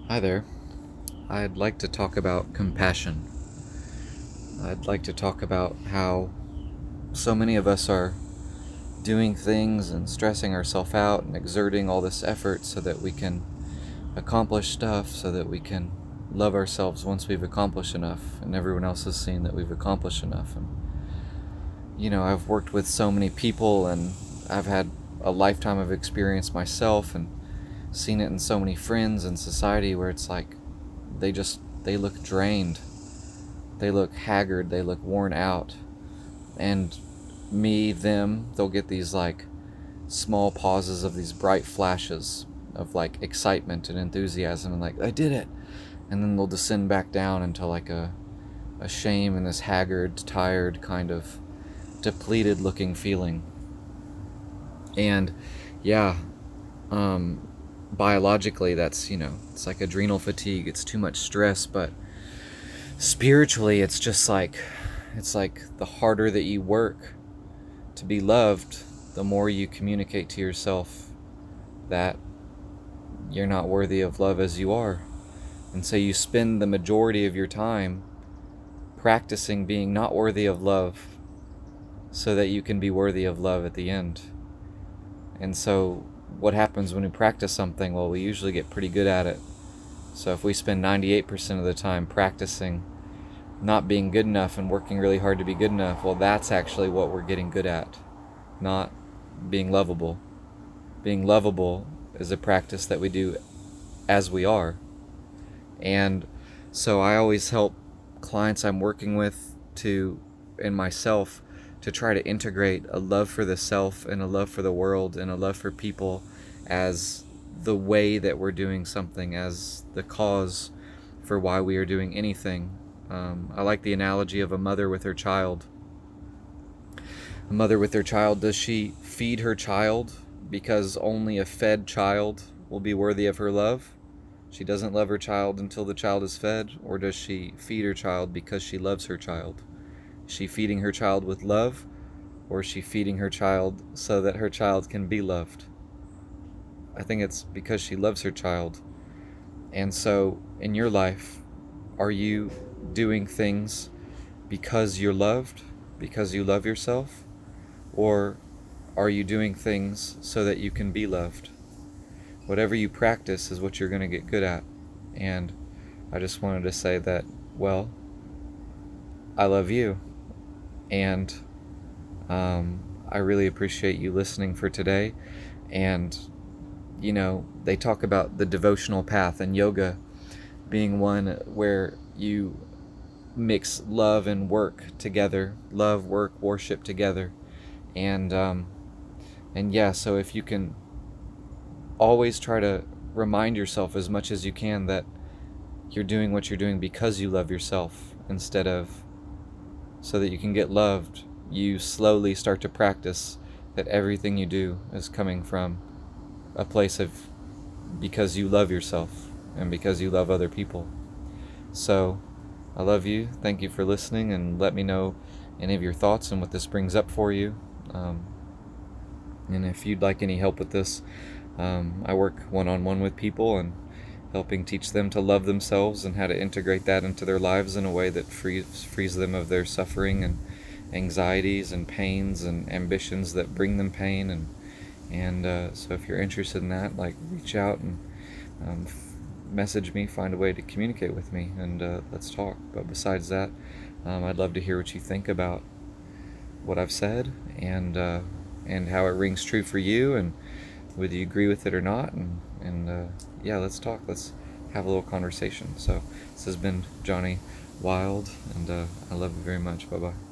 Hi there. I'd like to talk about compassion. I'd like to talk about how so many of us are doing things and stressing ourselves out and exerting all this effort so that we can accomplish stuff, so that we can love ourselves once we've accomplished enough and everyone else has seen that we've accomplished enough. And, I've worked with so many people and I've had a lifetime of experience myself and seen it in so many friends and society where it's like they look drained, they look haggard, they look worn out. And they'll get these like small pauses of these bright flashes of like excitement and enthusiasm and like, I did it. And then they'll descend back down into like a shame and this haggard, tired, kind of depleted looking feeling. And yeah, biologically, it's like adrenal fatigue, it's too much stress, but spiritually, it's like the harder that you work to be loved, the more you communicate to yourself that you're not worthy of love as you are. And so you spend the majority of your time practicing being not worthy of love so that you can be worthy of love at the end. And so what happens when we practice something? Well, we usually get pretty good at it. So if we spend 98% of the time practicing not being good enough and working really hard to be good enough, well, that's actually what we're getting good at, not being lovable. Being lovable is a practice that we do as we are. And so I always help clients I'm working with and myself to try to integrate a love for the self and a love for the world and a love for people as the way that we're doing something, as the cause for why we are doing anything. I like the analogy of a mother with her child. A mother with her child, does she feed her child because only a fed child will be worthy of her love? She doesn't love her child until the child is fed, or does she feed her child because she loves her child? Is she feeding her child with love, or is she feeding her child so that her child can be loved? I think it's because she loves her child. And so, in your life, are you doing things because you're loved, because you love yourself? Or are you doing things so that you can be loved? Whatever you practice is what you're going to get good at. And I just wanted to say that, well, I love you. And I really appreciate you listening for today. And, they talk about the devotional path and yoga being one where you mix love and work together, love, work, worship together. And yeah, so if you can always try to remind yourself as much as you can that you're doing what you're doing because you love yourself instead of so that you can get loved, you slowly start to practice that everything you do is coming from a place of because you love yourself and because you love other people. So I love you. Thank you for listening, and let me know any of your thoughts and what this brings up for you. And if you'd like any help with this, I work one-on-one with people and helping teach them to love themselves and how to integrate that into their lives in a way that frees them of their suffering and anxieties and pains and ambitions that bring them pain. And so if you're interested in that, like, reach out and message me, find a way to communicate with me, and let's talk. But besides that, I'd love to hear what you think about what I've said and how it rings true for you, and whether you agree with it or not. And yeah, let's talk. Let's have a little conversation. So this has been Jonny Wyld, and I love you very much. Bye bye.